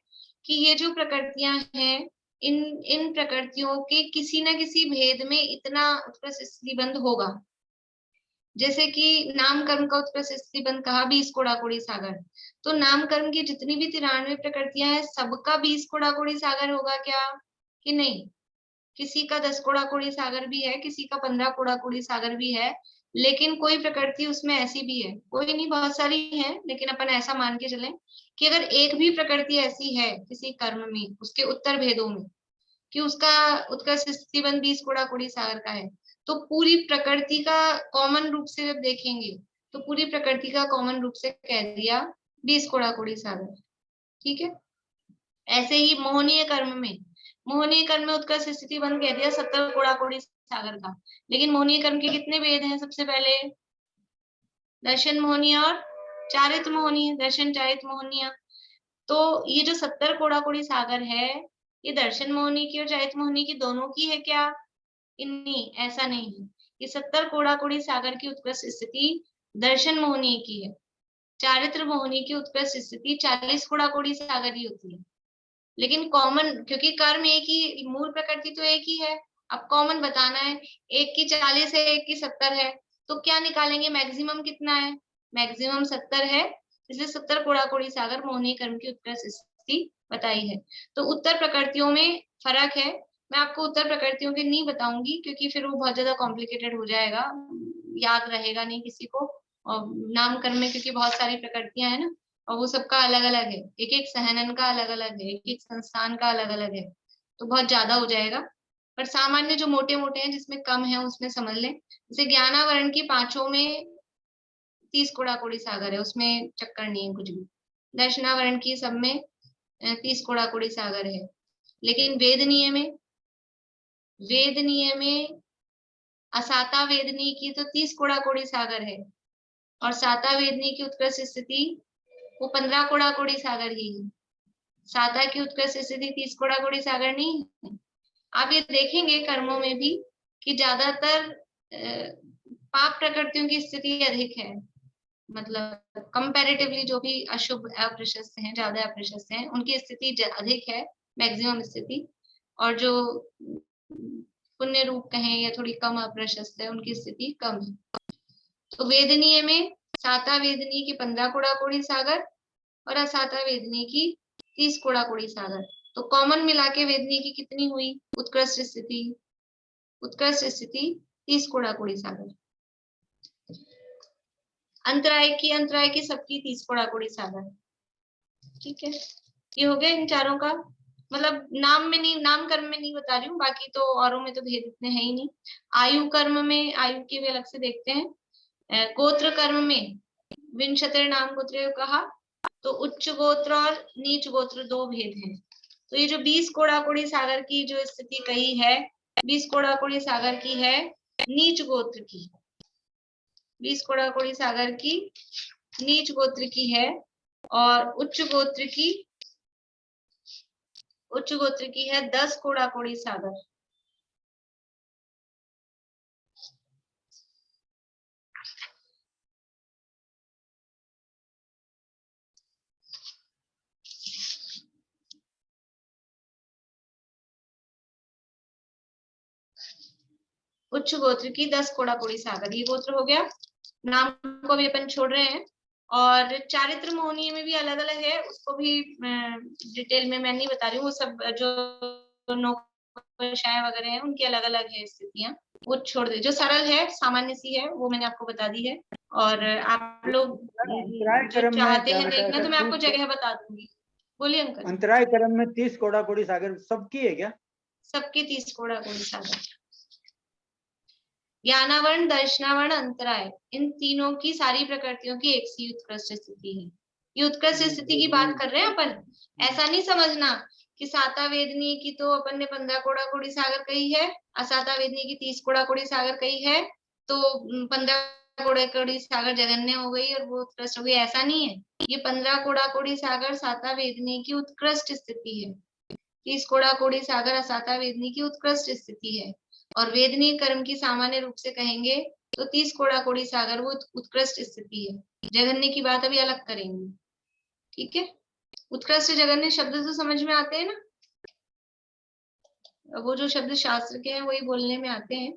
कि ये जो प्रकृतियां हैं, इन प्रकृतियों के किसी न किसी भेद में इतना उत्कृष्ट स्थिति बंध होगा। जैसे कि नाम कर्म का उत्कृष्ट स्थिति बंध कहा 20 कोड़ा कोड़ी सागर, तो नाम कर्म की जितनी भी 93 प्रकृतियां हैं, सबका 20 कोड़ा कोड़ी सागर होगा क्या? कि नहीं, किसी का 10 कोड़ा कोड़ी सागर भी है, किसी का 15 कोड़ा कोड़ी सागर भी है, लेकिन कोई प्रकृति उसमें ऐसी भी है, कोई नहीं, बहुत सारी है, लेकिन अपन ऐसा मान के चलें कि अगर एक भी प्रकृति ऐसी है किसी कर्म में, उसके उत्तर भेदों में, कि उसका उत्कृष्ट स्थिति बंध 20 कोड़ा कोड़ी सागर का है, तो पूरी प्रकृति का कॉमन रूप से जब देखेंगे, तो पूरी प्रकृति का कॉमन रूप से कह दिया 20 कोड़ा कोड़ी सागर। ठीक है, ऐसे ही मोहनीय कर्म में, मोहनीय कर्म में उत्कृष्ट स्थिति बंध कह दिया 70 कोड़ा कोड़ी सागर का। लेकिन मोहनीय कर्म के कितने भेद हैं? सबसे पहले दर्शन मोहनीय और चारित्र मोहनीय, दर्शन चारित्र मोहनीय। तो ये जो 70 कोड़ा कोड़ी सागर है, ये दर्शन मोहनी की और चारित्र मोहनी की दोनों की है क्या? नहीं, ऐसा नहीं है। ये 70 कोड़ा कोड़ी सागर की उत्कृष्ट स्थिति दर्शन मोहनी की है। चारित्र मोहनी की उत्कृष्ट स्थिति 40 कोड़ा कोड़ी सागर ही होती है। लेकिन कॉमन, क्योंकि कर्म एक ही, मूल प्रकृति तो एक ही है, अब कॉमन बताना है, एक की 40 है, एक की 70 है, तो क्या निकालेंगे? मैक्सिमम कितना है? मैक्सिमम 70 है, इसलिए 70 कोड़ा कोड़ी सागर मोहनी कर्म की उत्कृष्ट स्थिति बताई है। तो उत्तर प्रकृतियों में फर्क है। मैं आपको उत्तर प्रकृतियों के नहीं बताऊंगी, क्योंकि फिर वो बहुत ज्यादा कॉम्प्लिकेटेड हो जाएगा, याद रहेगा नहीं किसी को। और नाम कर्म में क्योंकि बहुत सारी प्रकृतियां है ना, और वो सबका अलग अलग है, एक एक सहनन का अलग अलग है, एक एक संस्थान का अलग अलग है, तो बहुत ज्यादा हो जाएगा। पर सामान्य जो मोटे मोटे हैं, जिसमें कम है, उसमें समझ लें। जैसे ज्ञानावरण की 5 में 30 कोड़ा कोड़ी सागर है, उसमें चक्कर नहीं है कुछ भी। दर्शनावरण की सब में 30 कोड़ा कोड़ी सागर है। लेकिन वेदनीय में असाता वेदनी की तो 30 कोड़ा कोड़ी सागर है, और साता वेदनी की उत्कृष्ट स्थिति वो 15 कोड़ा कोड़ी सागर ही है। साता की उत्कृष्ट स्थिति 30 कोड़ा कोड़ी सागर नहीं है। आप ये देखेंगे कर्मों में भी कि ज्यादातर पाप प्रकृतियों की स्थिति अधिक है, मतलब कंपैरेटिवली जो भी अशुभ अप्रशस्त हैं, ज्यादा अप्रशस्त हैं, उनकी स्थिति अधिक है, मैक्सिमम स्थिति, और जो पुण्य रूप कहें या थोड़ी कम अप्रशस्त है, उनकी स्थिति कम है। तो वेदनीय में साता वेदनी की 15 कोड़ा कोड़ी सागर, और असाता वेदनी की 30 कोड़ा कोड़ी सागर। तो कॉमन मिला के वेदनी की कितनी हुई उत्कृष्ट स्थिति? उत्कृष्ट स्थिति 30 कोड़ा कोड़ी सागर। अंतराय की सबकी 30 कोड़ा कोड़ी सागर। ठीक है, ये हो गया इन चारों का। मतलब नाम में नहीं, नाम कर्म में नहीं बता रही हूँ, बाकी तो औरों में तो भेद इतने है ही नहीं। आयु कर्म में, आयु के भी अलग से देखते हैं। गोत्र कर्म में विंशतिर नाम गोत्र कहा, तो उच्च गोत्र और नीच गोत्र 2 भेद हैं। तो ये जो 20 कोड़ा कोड़ी सागर की जो स्थिति कही है, 20 कोड़ाकोड़ी सागर की है नीच गोत्र की, 20 कोड़ाकोड़ी सागर की नीच गोत्र की है, और उच्च गोत्र की है 10 कोड़ाकोड़ी सागर। उच्च गोत्र की 10 कोड़ाकोड़ी सागर, ये गोत्र हो गया। नाम को भी अपन छोड़ रहे हैं। और चारित्र मोहनीय में भी अलग अलग है, उसको भी डिटेल में मैं नहीं बता रही हूँ, वो सब जो नौकरशाह वगैरह है उनकी अलग अलग है स्थितियां, वो छोड़ दे। जो सरल है सामान्य सी है वो मैंने आपको बता दी है। और आप लोग
अंतराय
जो
क्रम में
चाहते
क्या
हैं
बताया
देखना
था?
तो मैं आपको
30
जगह बता दूंगी। बोलिए अंकल।
अंतराय क्रम में 30 कोड़ाकोड़ी सागर सबकी है क्या?
सबकी 30 कोड़ाकोड़ी सागर। ज्ञानावरण, दर्शनावरण, अंतराय, इन तीनों की सारी प्रकृतियों की एक सी उत्कृष्ट स्थिति है। ये उत्कृष्ट स्थिति की बात कर रहे हैं अपन। ऐसा नहीं समझना कि साता वेदनी की तो अपन ने 15 कोड़ाकोड़ी सागर कही है, असाता वेदनी की 30 कोड़ाकोड़ी सागर कही है, तो 15 कोड़ाकोड़ी सागर जगन्य हो गई और वो उत्कृष्ट हो गई, ऐसा नहीं है। ये 15 कोड़ाकोड़ी सागर साता वेदनी की उत्कृष्ट स्थिति है, 30 कोड़ाकोड़ी सागर असाता वेदनी की उत्कृष्ट स्थिति है, और वेदनीय कर्म की सामान्य रूप से कहेंगे तो 30 कोड़ाकोड़ी सागर वो उत्कृष्ट स्थिति है। जघन्य की बात अभी अलग करेंगे, ठीक है। उत्कृष्ट जघन्य शब्द तो समझ में आते हैं ना, वो जो शब्द शास्त्र के हैं वही बोलने में आते हैं,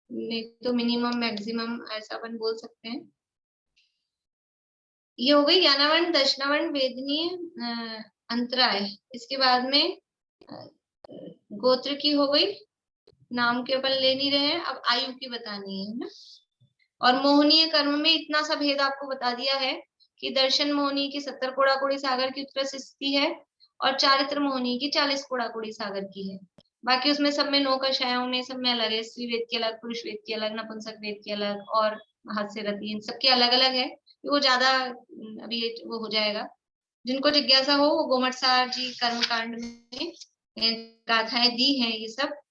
नहीं तो मिनिमम मैक्सिमम ऐसा अपन बोल सकते हैं। ये हो गई ज्ञानावरण, दर्शनावरण, वेदनीय, अंतराय। इसके बाद में गोत्र की हो गई, नाम के अपन ले नहीं रहे हैं, अब आयु की बतानी है ना। और मोहनीय कर्म में इतना सा भेद आपको बता दिया है कि दर्शन मोहनी की 70 कोड़ाकोड़ी सागर की उत्कृष्ट स्थिति है, और चारित्र मोहनी की 40 कोड़ाकोड़ी सागर की है। बाकी उसमें सब में नौकरशाहों में सब में अलग है, स्त्री वेद की अलग, पुरुष वेद की अलग, नपुंसक वेद की अलग, और हास्य रति, इन सबके अलग अलग है। वो ज्यादा अभी वो हो जाएगा। जिनको जिज्ञासा हो वो गोमटसार जी कर्म कांड में गाथाएं दी हैं, ये सब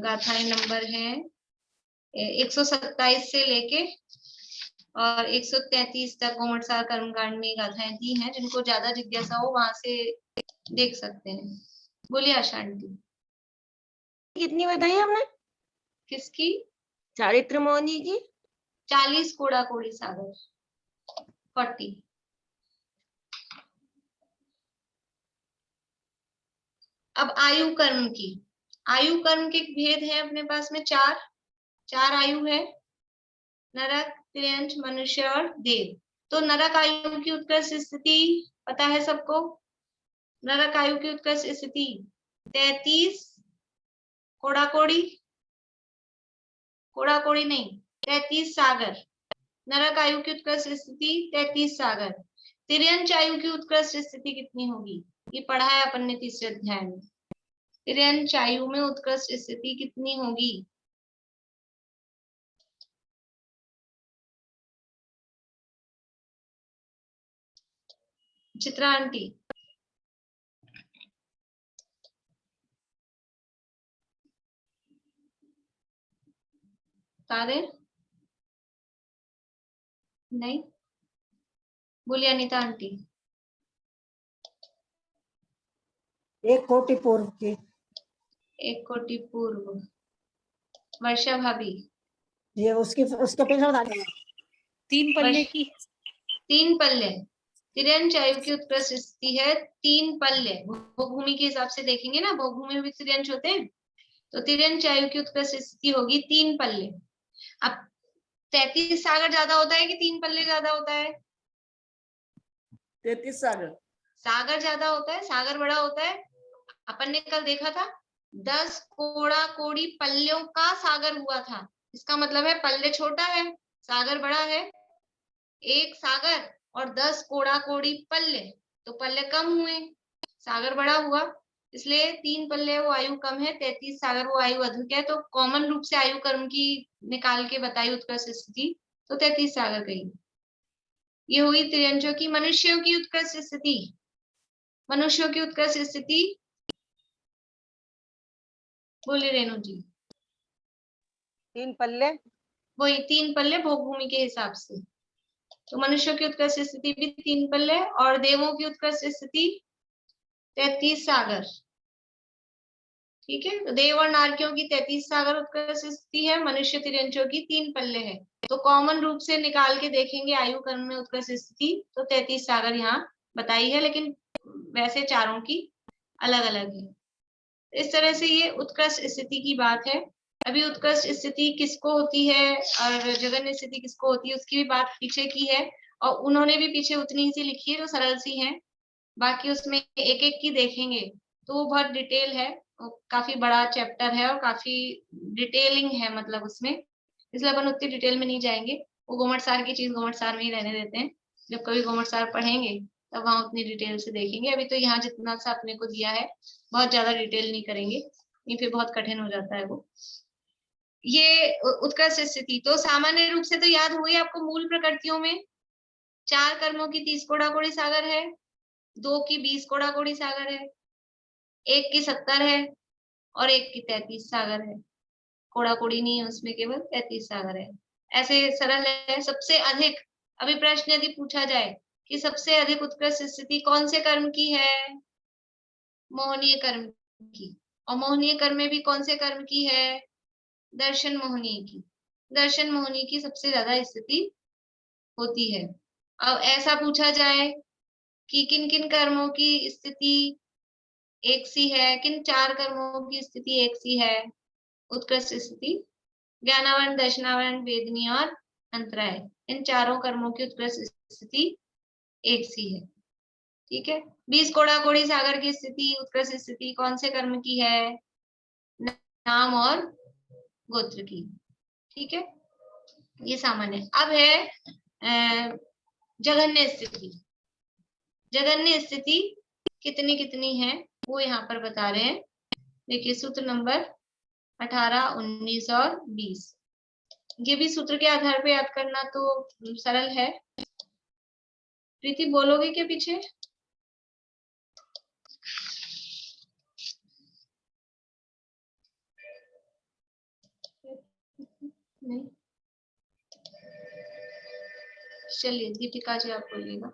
गाथाएं नंबर है 127 से लेके और 133 तक गोमटसार कर्मकांड में गाथाएं दी हैं। जिनको ज्यादा जिज्ञासा हो वहां से देख सकते हैं। बोलिए आशांति।
कितनी बताई हमने?
किसकी?
चारित्र मोहनी की
40 कोड़ाकोड़ी सागर, 40। अब आयु कर्म की, आयु कर्म के भेद है अपने पास में चार आयु है, नरक, त्रियंच, मनुष्य और देव। तो नरक आयु की उत्कृष्ट स्थिति पता है सबको? नरक आयु की उत्कृष्ट स्थिति 33 कोड़ाकोड़ी, कोड़ाकोड़ी नहीं 33 सागर। नरक आयु की उत्कृष्ट स्थिति 33 सागर। तिर्यंच आयु की उत्कृष्ट स्थिति कितनी होगी? ये पढ़ा है अपन ने तीसरे अध्याय में। तिर्यंच आयु में उत्कृष्ट स्थिति कितनी होगी? चित्रा आंटी। तारे नहीं, बोलिए अनीता आंटी।
1 कोटि पूर्व की।
1 कोटि पूर्व। वर्षा भाभी।
ये उसके पीछे बता दें।
3 पल्ले की।
3 पल्ले। तिर्यंच आयु की उत्कृष्ट स्थिति है 3 पल्ले। भूमि के हिसाब से देखेंगे ना, भूमि में भी तिर्यंच होते हैं, तो तिर्यंच आयु की उत्कृष्ट स्थिति होगी 3 पल्ले। अब 33 सागर ज्यादा होता है कि 3 पल्ले ज्यादा होता है?
33 सागर।
सागर ज्यादा होता है, सागर बड़ा होता है। अपन ने कल देखा था 10 कोड़ा कोड़ी पल्लों का सागर हुआ था, इसका मतलब है पल्ले छोटा है, सागर बड़ा है। एक सागर और 10 कोड़ा कोड़ी पल्ले, तो पल्ले कम हुए, सागर बड़ा हुआ, इसलिए 3 पल्ले वो आयु कम है, 33 सागर वो आयु अधिक है। तो कॉमन रूप से आयु कर्म की निकाल के बताई उत्कृष्ट स्थिति, तो 33 सागर कही। ये हुई त्रियंचों की। मनुष्यों की उत्कृष्ट स्थिति, मनुष्यों की उत्कृष्ट स्थिति बोले रेणु जी।
तीन पल्ले,
वही 3 पल्ले भोग भूमि के हिसाब से। तो मनुष्यों की उत्कृष्ट स्थिति भी 3 पल्ले और देवों की उत्कृष्ट स्थिति 33 सागर। ठीक है, तो देव और नारकियों की 33 सागर उत्कृष्ट स्थिति है, मनुष्य तिर्यंचों की 3 पल्ले है। तो कॉमन रूप से निकाल के देखेंगे आयु कर्म में उत्कृष्ट स्थिति तो 33 सागर यहाँ बताई है, लेकिन वैसे चारों की अलग अलग है। इस तरह से ये उत्कृष्ट स्थिति की बात है। अभी उत्कृष्ट स्थिति किसको होती है और जघन्य स्थिति किसको होती है उसकी भी बात पीछे की है, और उन्होंने भी पीछे उतनी ही सी लिखी है जो सरल सी है। बाकी उसमें एक एक की देखेंगे तो वो बहुत डिटेल है, काफी बड़ा चैप्टर है और काफी डिटेलिंग है मतलब उसमें, इसलिए अपन उतनी डिटेल में नहीं जाएंगे। वो गोमट सार की चीज गोमट सार में ही रहने देते हैं, जब कभी गोमट सार पढ़ेंगे तब वहां उतनी डिटेल से देखेंगे। अभी तो यहाँ जितना सा अपने को दिया है बहुत ज्यादा डिटेल नहीं करेंगे, नहीं फिर बहुत कठिन हो जाता है वो। ये उत्कृष्ट स्थिति तो सामान्य रूप से तो याद हुई आपको, मूल प्रकृतियों में 4 कर्मों की 30 कोड़ा कोड़ी सागर है, 2 की 20 कोड़ा कोड़ी सागर है, 1 की 70 है और 1 की 33 सागर है। कोड़ा कोड़ी नहीं है उसमें, केवल 33 सागर है। ऐसे सरल है। सबसे अधिक, अभी प्रश्न यदि पूछा जाए कि सबसे अधिक उत्कृष्ट स्थिति कौन से कर्म की है, मोहनीय कर्म की। और मोहनीय कर्म में भी कौन से कर्म की है, दर्शन मोहनीय की। दर्शन मोहनीय की सबसे ज्यादा स्थिति होती है। अब ऐसा पूछा जाए कि किन किन कर्मों की स्थिति एक सी है, किन 4 कर्मों की स्थिति एक सी है उत्कृष्ट स्थिति, ज्ञानावरण, दर्शनावरण, वेदनी और अंतराय, इन चारों कर्मों की उत्कृष्ट स्थिति एक सी है। ठीक है, 20 कोड़ा कोड़ी सागर की स्थिति उत्कृष्ट स्थिति कौन से कर्म की है, नाम और गोत्र की। ठीक है, ये सामान्य। अब है जघन्य स्थिति। जघन्य स्थिति कितनी कितनी है वो यहाँ पर बता रहे हैं। देखिए सूत्र नंबर 18, 19 और 20। ये भी सूत्र के आधार पे याद करना तो सरल है। प्रीति बोलोगे क्या पीछे? नहीं, चलिए दीपिका जी आप बोलिएगा।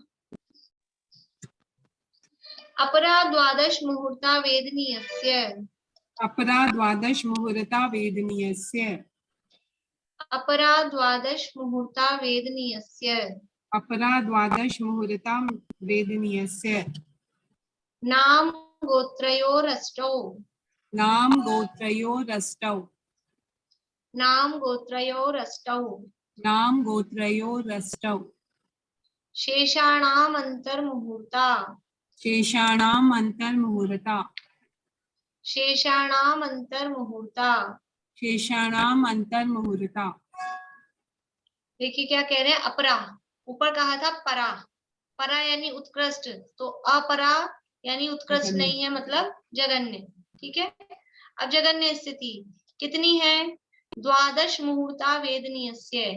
अपरा द्वादश मुहूर्ता वेदनीयस्य।
अपरा द्वादश मुहूर्ता वेदनीयस्य।
अपरा द्वादश मुहूर्ता वेदनीयस्य।
अपरा द्वादश मुहूर्ता वेदनीयस्य।
नाम गोत्रयोरष्टौ।
नाम गोत्रयोरष्टौ।
नाम गोत्रयोरष्टौ।
नाम गोत्रयोरष्टौ।
शेषाणाम अंतर्मुहूर्ता।
शेषाणाम अंतर्मुहूर्ता।
शेषाणाम अंतर्मुहूर्ता।
शेषाणाम अंतर्मुहूर्ता।
देखिए क्या कह रहे हैं, अपरा, ऊपर कहा था परा, परा यानी उत्कृष्ट, तो अपरा यानी उत्कृष्ट नहीं है, मतलब जघन्य। ठीक है, अब जघन्य स्थिति कितनी है, द्वादश मुहूर्ता वेदनीयस्य।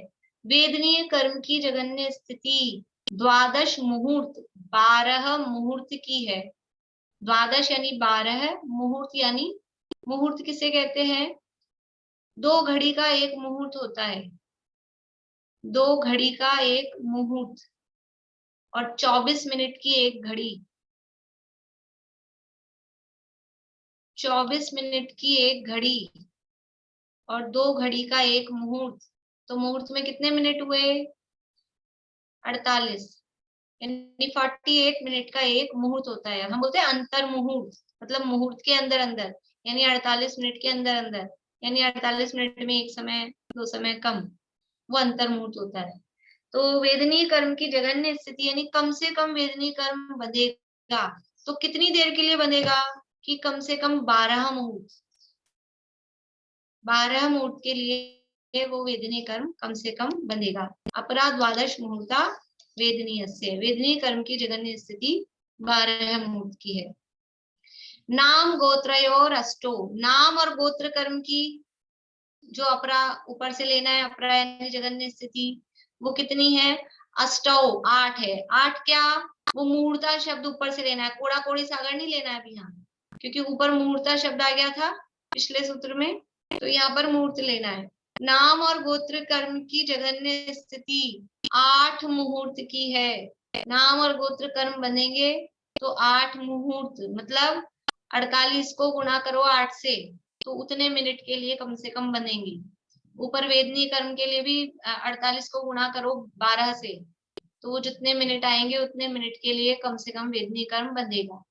वेदनीय कर्म की जघन्य स्थिति द्वादश मुहूर्त, 12 मुहूर्त की है। द्वादश यानी 12, मुहूर्त यानी, मुहूर्त किसे कहते हैं, 2 घड़ी का एक मुहूर्त होता है, 2 घड़ी का एक मुहूर्त और 24 मिनट की एक घड़ी, 24 मिनट की एक घड़ी और 2 घड़ी का एक मुहूर्त। तो मुहूर्त में कितने मिनट हुए, 48, यानी 48 मिनट का एक मुहूर्त होता है। हम बोलते हैं अंतर मुहूर्त, मतलब मुहूर्त के अंदर अंदर, यानी 48 मिनट के अंदर अंदर, यानी 48 मिनट में एक समय 2 समय कम, वो अंतर मुहूर्त होता है। तो वेदनीय कर्म की जघन्य स्थिति यानी कम से कम वेदनीय कर्म बंधेगा, तो कितनी देर के लिए बंधेगा कि कम से कम 12 मुहूर्त, 12 मुहूर्त के लिए वो वेदनीय कर्म कम से कम बंधेगा। अपरा द्वादश मुहूर्ता वेदनीयस्य। वेदनीय कर्म की जघन्य स्थिति 12 मुहूर्त की है। नाम गोत्रयोर अष्टो। नाम और गोत्र कर्म की जो अपरा ऊपर से लेना है, अपरा यानी जघन्य स्थिति, वो कितनी है, अष्टौ, 8 है। 8 क्या, वो मुहूर्ता शब्द ऊपर से लेना है, कोड़ा कोड़ी सागर नहीं लेना है अभी यहाँ, क्योंकि ऊपर मुहूर्ता शब्द आ गया था पिछले सूत्र में, तो यहाँ पर मुहूर्त लेना है। नाम और गोत्र कर्म की जघन्य स्थिति 8 मुहूर्त की है। नाम और गोत्र कर्म बनेंगे तो 8 मुहूर्त मतलब 48 को गुणा करो 8 से, तो उतने मिनट के लिए कम से कम बनेंगे। ऊपर वेदनीय कर्म के लिए भी 48 को गुणा करो 12 से, तो वो जितने मिनट आएंगे उतने मिनट के लिए कम से कम वेदनीय कर्म बनेगा।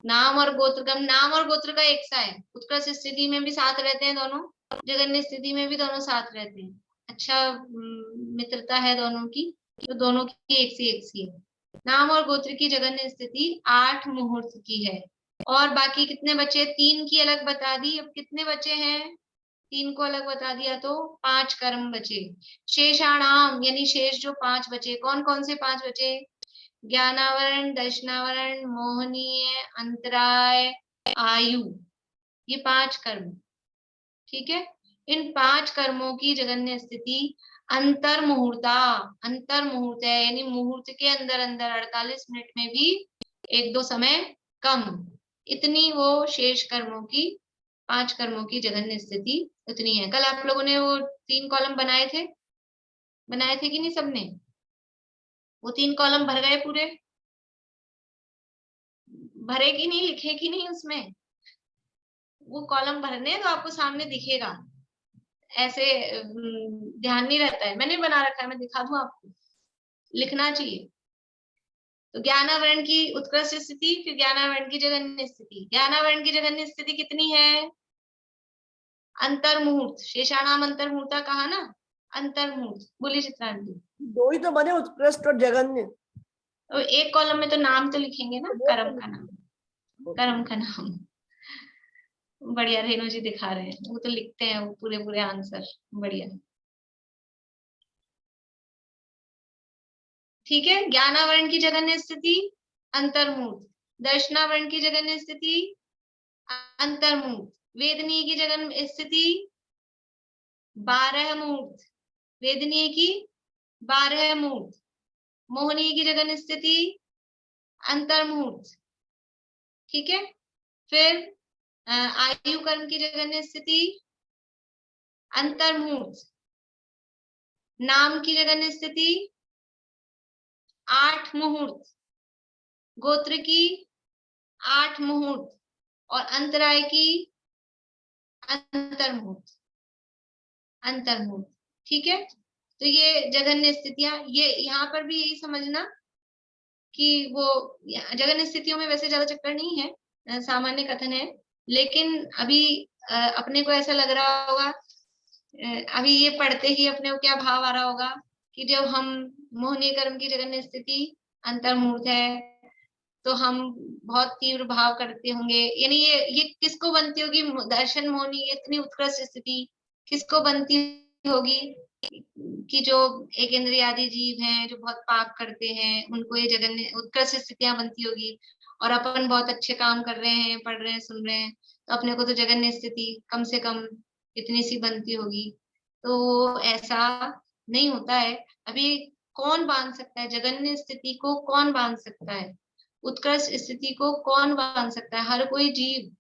नाम और गोत्र कर्म, नाम और गोत्र का एक सा है, उत्कृष्ट स्थिति में भी साथ रहते हैं दोनों, जघन्य स्थिति में भी दोनों साथ रहते हैं। अच्छा मित्रता है दोनों की, तो दोनों की एक सी है। नाम और गोत्र की जघन्य स्थिति 8 मुहूर्त की है। और बाकी कितने बचे? 3 की अलग बता दी, अब कितने बचे हैं? 3 को अलग बता दिया तो 5 कर्म बचे। शेषाणाम यानी शेष जो 5 बचे, कौन कौन से 5 बचे? ज्ञानावरण, दर्शनावरण, मोहनीय, अंतराय, आयु, ये 5 कर्म। ठीक है, इन 5 कर्मों की जघन्य स्थिति अंतर मुहूर्ता, अंतर मुहूर्त है, यानी मुहूर्त के अंदर अंदर 48 मिनट में भी 1-2 समय कम, इतनी वो शेष कर्मों की 5 कर्मों की जघन्य स्थिति उतनी है। कल आप लोगों ने वो 3 कॉलम बनाए थे कि नहीं सबने? वो 3 कॉलम भर गए पूरे? भरे कि नहीं, लिखे कि नहीं उसमें? वो कॉलम भरने तो आपको सामने दिखेगा, ऐसे ध्यान नहीं रहता है। मैंने बना रखा है, मैं दिखा दूं आपको, लिखना चाहिए। तो ज्ञानावरण की उत्कृष्ट स्थिति, फिर ज्ञानावरण की जघन्य स्थिति। ज्ञानावरण की जघन्य स्थिति कितनी है? अंतर मुहूर्त, शेषाणाम अंतर मुहूर्ता कहा ना, अंतर मुहूर्त। बोली चित्रांति।
2 ही तो बने, उत्कृष्ट और जघन्य।
तो एक कॉलम में तो नाम तो लिखेंगे ना, कर्म का नाम, कर्म का नाम। बढ़िया, रेणु जी दिखा रहे हैं, वो तो लिखते हैं वो पूरे पूरे आंसर, बढ़िया। ठीक है, ज्ञानावरण की जघन्य स्थिति अंतर्मुहूर्त, दर्शनावरण की जघन्य स्थिति अंतर्मुहूर्त, वेदनीय की जघन्य स्थिति 12 मुहूर्त, वेदनीय की 12 मुहूर्त, मोहनीय की जघन्य स्थिति अंतर्मुहूर्त। ठीक है, फिर आयु कर्म की जघन्य स्थिति अंतर्मुहूर्त, नाम की जघन्य स्थिति 8 मुहूर्त, गोत्र की 8 मुहूर्त और अंतराय की अंतर्मुहूर्त, अंतर्मुहूर्त। ठीक है, तो ये जघन्य स्थितियां, ये यहाँ पर भी यही समझना कि वो जघन्य स्थितियों में वैसे ज्यादा चक्कर नहीं है, सामान्य कथन है, लेकिन अभी अपने को ऐसा लग रहा होगा, अभी ये पढ़ते ही अपने को क्या भाव आ रहा होगा कि जब हम मोहनीय कर्म की जघन्य स्थिति अंतर्मुहूर्त है तो हम बहुत तीव्र भाव करते होंगे, यानी ये किसको बनती होगी? दर्शन मोहनी इतनी उत्कृष्ट स्थिति किसको बनती होगी? कि जो एक इंद्रियादि जीव हैं, जो बहुत पाप करते हैं, उनको ये जघन्य उत्कृष्ट स्थितियां बनती होगी। और अपन बहुत अच्छे काम कर रहे हैं, पढ़ रहे हैं, सुन रहे हैं, तो अपने को तो जघन्य स्थिति कम से कम इतनी सी बनती होगी। तो ऐसा नहीं होता है। अभी कौन बांध सकता है जघन्य स्थिति को? कौन बांध सकता है उत्कृष्ट स्थिति को? कौन बांध सकता है? हर कोई जीव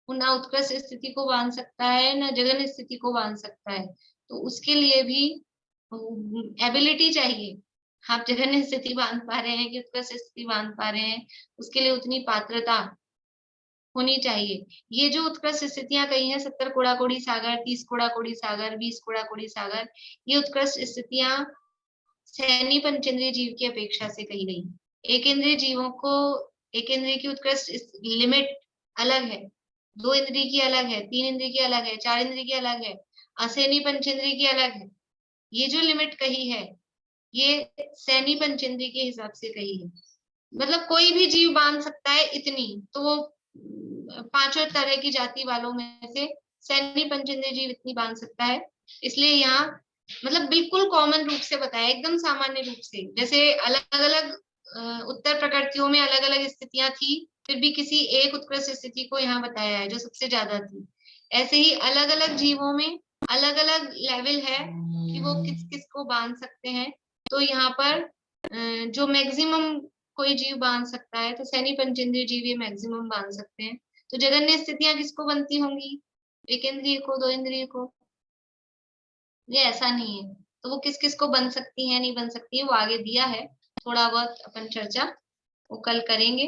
ना उत्कृष्ट स्थिति को बांध सकता है, ना जघन्य स्थिति को बांध सकता है। तो उसके लिए भी एबिलिटी चाहिए। आप जघन्य स्थिति बांध पा रहे हैं कि उत्कृष्ट स्थिति बांध पा रहे हैं, उसके लिए उतनी पात्रता होनी चाहिए। ये जो उत्कृष्ट स्थितियां कही हैं, 70 कोड़ा कोड़ी सागर, 30 कोड़ा कोड़ी सागर, 20 कोड़ा कोड़ी सागर, ये उत्कृष्ट स्थितियां सैनी पंचेंद्रिय जीव की अपेक्षा से कही गई। एक इंद्रिय जीवों को, एक इंद्रिय की उत्कृष्ट लिमिट अलग है, 2 इंद्रिय की अलग है, 3 इंद्रिय की अलग है, 4 इंद्रिय की अलग है, असैनी पंचेंद्रिय की अलग है। ये जो लिमिट कही है, ये सैनी पंचेंद्रिय के हिसाब से कही है। मतलब कोई भी जीव बांध सकता है इतनी, तो 5 तरह की जाति वालों में से सैनी पंचेंद्रिय जीव इतनी बांध सकता है। इसलिए यहाँ मतलब बिल्कुल कॉमन रूप से बताया, एकदम सामान्य रूप से। जैसे अलग अलग उत्तर प्रकृतियों में अलग अलग स्थितियां थी, फिर भी किसी एक उत्कृष्ट स्थिति को यहाँ बताया है जो सबसे ज्यादा थी। ऐसे ही अलग अलग जीवों में अलग अलग लेवल है कि वो किस किस को बांध सकते हैं। तो यहाँ पर जो मैक्सिमम कोई जीव बांध सकता है, तो सैनी पंचेंद्रिय जीव ये मैक्सिमम बांध सकते हैं। तो जघन्य स्थितियां किसको बनती होंगी? एक इंद्रिय को, 2 इंद्रिय को। ये ऐसा नहीं है। तो वो किस किस को बन सकती है नहीं बन सकती है वो आगे दिया है, थोड़ा बहुत अपन चर्चा वो कल करेंगे।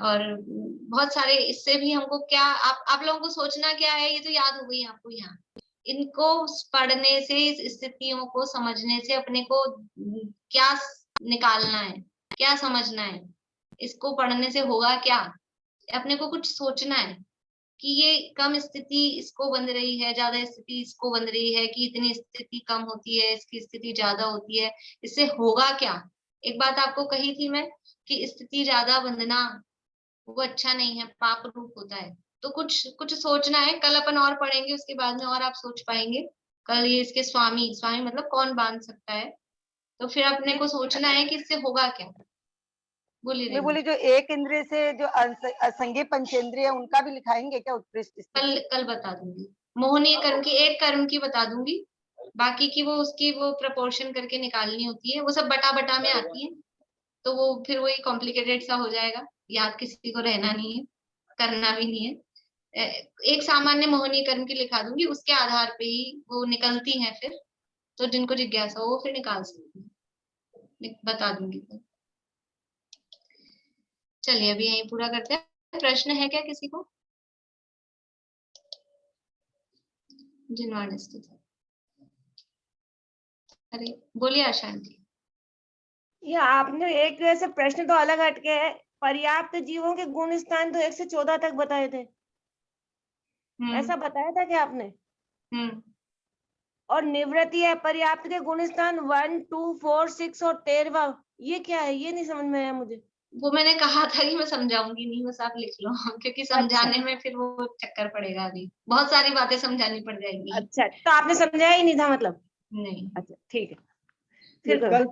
और बहुत सारे इससे भी हमको क्या आप लोगों को सोचना क्या है, ये तो याद हो गई आपको यहाँ। इनको पढ़ने से, इस स्थितियों को समझने से अपने को क्या निकालना है, क्या समझना है, इसको पढ़ने से होगा क्या, अपने को कुछ सोचना है कि ये कम स्थिति इसको बन रही है, ज्यादा स्थिति इसको बन रही है, कि इतनी स्थिति कम होती है, इसकी स्थिति ज्यादा होती है, इससे होगा क्या। एक बात आपको कही थी मैं कि स्थिति ज्यादा बंधना वो अच्छा नहीं है, पाप रूप होता है। तो कुछ कुछ सोचना है, कल अपन और पढ़ेंगे उसके बाद में और आप सोच पाएंगे। कल ये इसके स्वामी, स्वामी मतलब कौन बांध सकता है, तो फिर अपने को सोचना है कि इससे होगा क्या। बोलिए
मैं
रेणु।
बोली जो एक इंद्रिय से जो असंज्ञ पंचेंद्रिय उनका भी लिखाएंगे क्या उत्कृष्ट स्थिति?
कल बता दूंगी। मोहनीय कर्म की, एक कर्म की बता दूंगी, बाकी की वो उसकी वो प्रपोर्शन करके निकालनी होती है, वो सब बटा बटा में आती है। तो वो फिर वही कॉम्प्लिकेटेड सा हो जाएगा, याद किसी को रहना नहीं है, करना भी नहीं है। एक सामान्य मोहनीय कर्म की लिखा दूंगी, उसके आधार पे ही वो निकलती हैं फिर। तो जिनको जिज्ञासा हो वो फिर निकाल सकते हैं, बता दूंगी। चलिए अभी यहीं पूरा करते हैं। प्रश्न है क्या किसी को? जिनवाणी स्तुति। अरे बोलिए आशांति।
ये आपने एक ऐसे प्रश्न तो अलग हटके है, पर्याप्त जीवों के गुण स्थान तो 1 से 14 तक बताए थे, ऐसा बताया था क्या आपने? और निवृत्ति है पर्याप्त के गुण स्थान 1, 2, 4, 6 और 13वां, ये क्या है? ये नहीं समझ में आया मुझे।
वो मैंने कहा था कि मैं समझाऊंगी नहीं, बस आप लिख लो क्योंकि समझाने में फिर वो चक्कर पड़ेगा, अभी बहुत सारी बातें समझानी पड़ जाएगी।
अच्छा, तो आपने समझाया ही नहीं था मतलब?
नहीं।
अच्छा ठीक है,
ये
फिर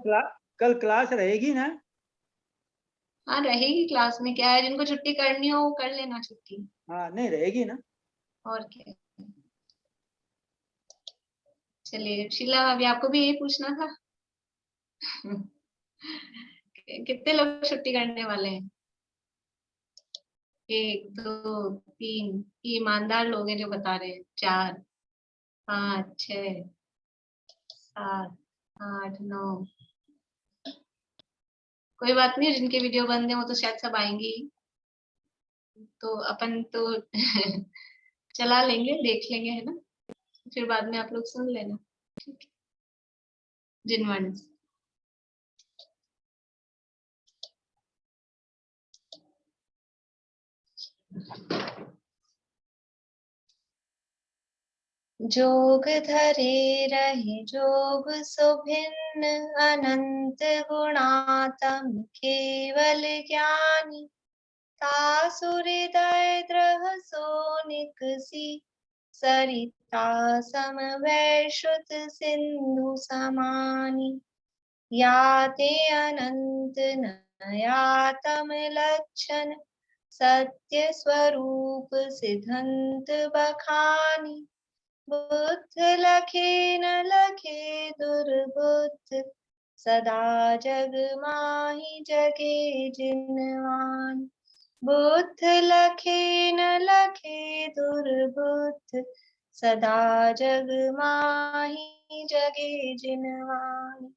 कल क्लास रहेगी ना?
हाँ रहेगी, क्लास में क्या है, जिनको छुट्टी करनी हो वो कर लेना छुट्टी।
हाँ नहीं रहेगी ना।
और क्या। चलिए शीला, अभी आपको भी यही पूछना था कितने लोग छुट्टी करने वाले हैं? 1, 2, 3, ईमानदार लोग हैं जो बता रहे हैं। 4, 5, 6, 7, 8, 9। कोई बात नहीं, जिनके वीडियो बंद है वो तो शायद सब आएंगे ही, तो अपन तो चला लेंगे, देख लेंगे, है ना। फिर बाद में आप लोग सुन लेना, ठीक है। जिनवाणी। जोग धरे रहे जोग सुभिन्न, अनंत गुणातम केवल ज्ञानी। तासुर हृदय द्रह सोनिकसी, सरिता समवै श्रुत सिंधु समानी। याते अनंत नयातम लक्षण, सत्य स्वरूप सिद्धंत बखानी। बुद्ध लखे न लखे दुर्बुद्ध, सदा जग माहि जगे जिनवान। बुद्ध लखे न लखे दुर्बुद्ध, सदा जग माहि जगे जिनवान।